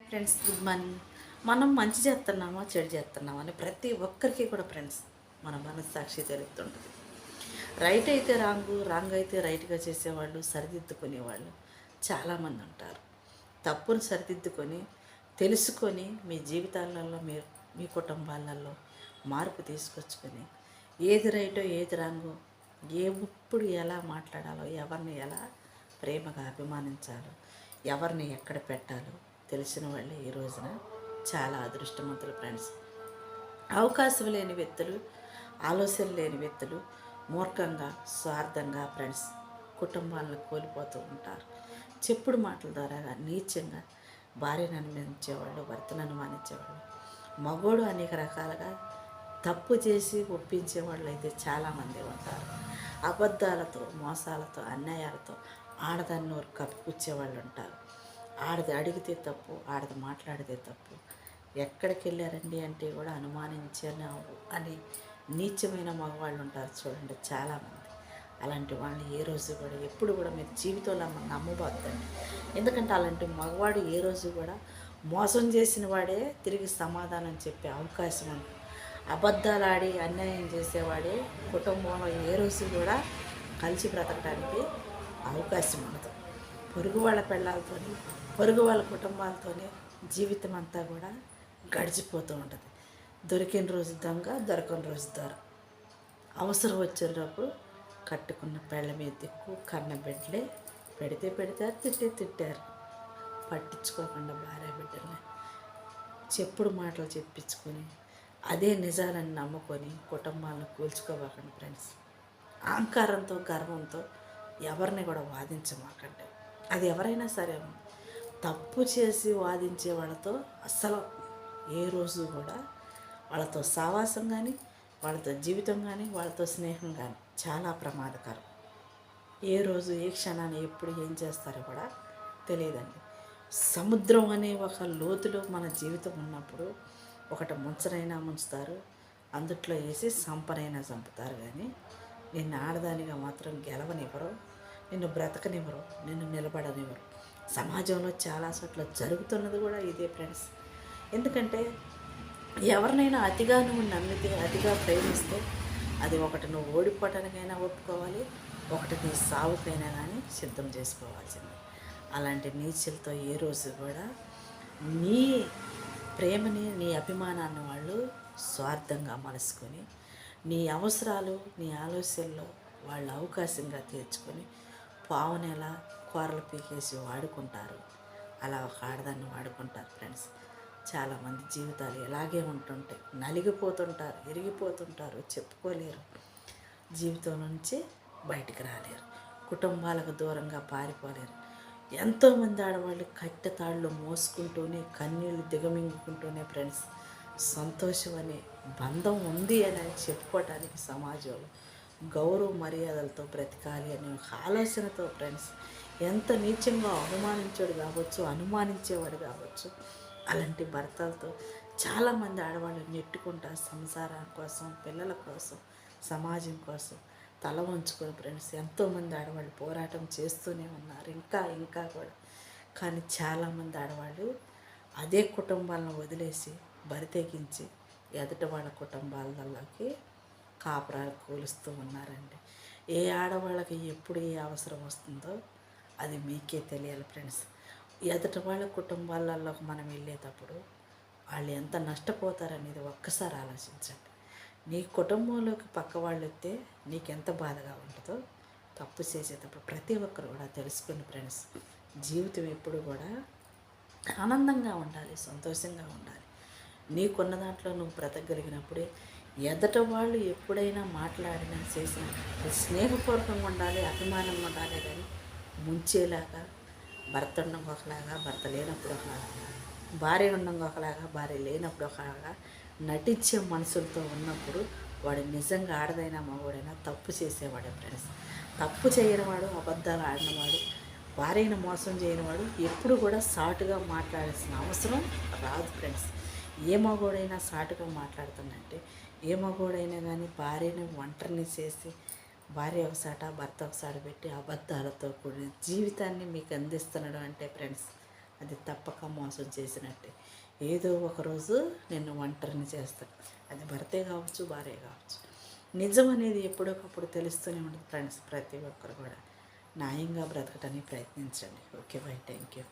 Friends good morning. మనం మంచి చేస్తున్నామా చెడు చేస్తున్నామా అని ప్రతి ఒక్కరికి కూడా ఫ్రెండ్స్ మన మనస్సాక్షి తెలుస్తుంటుంది. రైట్ అయితే రాంగు, రాంగ్ అయితే రైట్గా చేసేవాళ్ళు, సరిదిద్దుకునేవాళ్ళు చాలామంది ఉంటారు. తప్పును సరిదిద్దుకొని తెలుసుకొని మీ జీవితాలలో మీరు మీ కుటుంబాలలో మార్పు తీసుకొచ్చుకొని ఏది రైటో ఏది రాంగో, ఎప్పుడు ఎలా మాట్లాడాలో, ఎవరిని ఎలా ప్రేమగా అభిమానించాలో, ఎవరిని ఎక్కడ పెట్టాలో తెలిసిన వాళ్ళే ఈ రోజున చాలా అదృష్టవంతులు ఫ్రెండ్స్. అవకాశం లేని వ్యక్తులు, ఆలోచన లేని వ్యక్తులు మూర్ఖంగా, స్వార్థంగా ఫ్రెండ్స్ కుటుంబాలను కోల్పోతూ ఉంటారు. చెప్పుడు మాటల ద్వారా నీచంగా భార్యను అనుమానించేవాళ్ళు, భర్తను అనుమానించేవాళ్ళు, మగోడు అనేక రకాలుగా తప్పు చేసి ఒప్పించే వాళ్ళు అయితే చాలామంది ఉంటారు. అబద్ధాలతో, మోసాలతో, అన్యాయాలతో ఆడదాన్ని నోరు కప్పిపుచ్చేవాళ్ళు ఉంటారు. ఆడది అడిగితే తప్పు, ఆడది మాట్లాడితే తప్పు. ఎక్కడికి వెళ్ళారండి అంటే కూడా అనుమానించాను అని నీచమైన మగవాళ్ళు ఉంటారు చూడండి చాలామంది. అలాంటి వాళ్ళని ఏ రోజు కూడా ఎప్పుడు కూడా మీరు జీవితంలో నమ్మబోద్దండి. ఎందుకంటే అలాంటి మగవాడు ఏ రోజు కూడా మోసం చేసిన వాడే తిరిగి సమాధానం చెప్పే అవకాశం ఉంది. అబద్ధాలు ఆడి అన్యాయం చేసేవాడే కుటుంబంలో ఏ రోజు కూడా కలిసి బ్రతకడానికి అవకాశం ఉండదు. పొరుగు వాళ్ళ పిల్లలతోని, పొరుగు వాళ్ళ కుటుంబాలతోనే జీవితం అంతా కూడా గడిచిపోతూ ఉంటుంది. దొరికిన రోజు దొంగ, దొరకని రోజు దొర. అవసరం వచ్చేటప్పుడు కట్టుకున్న పెళ్ళ మీద దిక్కు, కన్న బిడ్డలే పెడితే పెడతారు, తిట్టారు. పట్టించుకోకుండా భార్య బిడ్డల్ని చెప్పుడు మాటలు చెప్పించుకొని అదే నిజాలని నమ్ముకొని కుటుంబాలను కూల్చుకోవాకండి ఫ్రెండ్స్. అహంకారంతో, గర్వంతో ఎవరిని కూడా వాదించమాకండి. అది ఎవరైనా సరే తప్పు చేసి వాదించే వాళ్ళతో అస్సలు ఏ రోజు కూడా వాళ్ళతో సావాసం కానీ, వాళ్ళతో జీవితం కానీ, వాళ్ళతో స్నేహం కానీ చాలా ప్రమాదకరం. ఏ రోజు ఏ క్షణాన్ని ఎప్పుడు ఏం చేస్తారో కూడా తెలియదండి. సముద్రం అనే ఒక లోతులో మన జీవితం ఉన్నప్పుడు ఒకటి ముంచనైనా ముంచుతారు, అందుట్లో వేసి సంపనైనా చంపుతారు. కానీ నిన్ను ఆడదానిగా మాత్రం గెలవనివ్వరు, నిన్ను బ్రతకనివ్వరు, నిన్ను నిలబడనివ్వరు. సమాజంలో చాలా చోట్ల జరుగుతున్నది కూడా ఇదే ఫ్రెండ్స్. ఎందుకంటే ఎవరినైనా అతిగా నువ్వు నమ్మితే, అతిగా ప్రేమిస్తే అది ఒకటి నువ్వు ఓడిపోవటానికైనా ఒప్పుకోవాలి, ఒకటి నీ సావుకైనా కానీ సిద్ధం చేసుకోవాల్సింది. అలాంటి నీచులతో ఏ రోజు కూడా నీ ప్రేమని, నీ అభిమానాన్ని వాళ్ళు స్వార్థంగా మలుసుకొని నీ అవసరాలు, నీ ఆలోచనలో వాళ్ళు అవకాశంగా తీర్చుకొని పావునెలా కూరలు పీకేసి వాడుకుంటారు. అలా ఒక ఆడదాన్ని వాడుకుంటారు ఫ్రెండ్స్. చాలామంది జీవితాలు ఇలాగే ఉంటుంటాయి. నలిగిపోతుంటారు, ఇరిగిపోతుంటారు, చెప్పుకోలేరు, జీవితం నుంచి బయటికి రాలేరు, కుటుంబాలకు దూరంగా పారిపోలేరు. ఎంతోమంది ఆడవాళ్ళు కట్టె తాళ్ళు మోసుకుంటూనే, కన్నీళ్ళు దిగమింగుకుంటూనే ఫ్రెండ్స్ సంతోషం అనే బంధం ఉంది అని చెప్పుకోవటానికి సమాజంలో గౌరవ మర్యాదలతో బ్రతకాలి అనే ఒక ఆలోచనతో ఫ్రెండ్స్ ఎంత నీచంగా అవమానించాడు కావచ్చు, అనుమానించేవాడు కావచ్చు, అలాంటి భర్తలతో చాలామంది ఆడవాళ్ళు నెట్టుకుంటా సంసారం కోసం, పిల్లల కోసం, సమాజం కోసం తల వంచుకొని ఫ్రెండ్స్ ఎంతోమంది ఆడవాళ్ళు పోరాటం చేస్తూనే ఉన్నారు, ఇంకా కూడా. కానీ చాలామంది ఆడవాళ్ళు అదే కుటుంబాలను వదిలేసి బరితెగించి ఎదుటి వాళ్ళ కుటుంబాలలోకి కాపురాలు కూలుస్తూ ఉన్నారండి. ఏ ఆడవాళ్ళకి ఎప్పుడు ఏ అవసరం వస్తుందో అది మీకే తెలియాలి ఫ్రెండ్స్. ఎదుటి వాళ్ళ కుటుంబాలలోకి మనం వెళ్ళేటప్పుడు వాళ్ళు ఎంత నష్టపోతారనేది ఒక్కసారి ఆలోచించండి. నీ కుటుంబంలోకి పక్క వాళ్ళు వస్తే నీకెంత బాధగా ఉంటుందో తప్పు చేసేటప్పుడు ప్రతి ఒక్కరు కూడా తెలుసుకుని ఫ్రెండ్స్ జీవితం ఎప్పుడు కూడా ఆనందంగా ఉండాలి, సంతోషంగా ఉండాలి. నీకున్న దాంట్లో నువ్వు బ్రతకగలిగినప్పుడే ఎదట వాళ్ళు ఎప్పుడైనా మాట్లాడినా చేసినా స్నేహపూర్వకంగా ఉండాలి, అభిమానంగా ఉండాలి. కానీ ముంచేలాగా భర్త ఉండడం ఒకలాగా, భర్త లేనప్పుడు ఒకలాగా, భార్య ఉండడం ఒకలాగా, భార్య లేనప్పుడు ఒకలాగా నటించే మనుషులతో ఉన్నప్పుడు వాడు నిజంగా ఆడదైనా మగవాడైనా తప్పు చేసేవాడే ఫ్రెండ్స్. తప్పు చేయనివాడు, అబద్ధాలు ఆడినవాడు, భార్యను మోసం చేయనివాడు ఎప్పుడు కూడా సాటుగా మాట్లాడాల్సిన అవసరం రాదు ఫ్రెండ్స్. ఏ మగోడైనా సాటుగా మాట్లాడుతుందంటే, ఏ మగోడైనా కానీ భార్యని ఒంటరిని చేసి భార్య ఒకసాట భర్త ఒకసాట పెట్టి అబద్ధాలతో కూడిన జీవితాన్ని మీకు అందిస్తున్నాడు అంటే ఫ్రెండ్స్ అది తప్పక మోసం చేసినట్టే. ఏదో ఒకరోజు నిన్ను ఒంటరిని చేస్తాడు. అది భర్తే కావచ్చు, భార్య కావచ్చు. నిజం అనేది ఎప్పుడొకప్పుడు తెలుస్తూనే ఉంటుంది ఫ్రెండ్స్. ప్రతి ఒక్కరు కూడా న్యాయంగా బ్రతకటానికి ప్రయత్నించండి. Okay, by, thank you.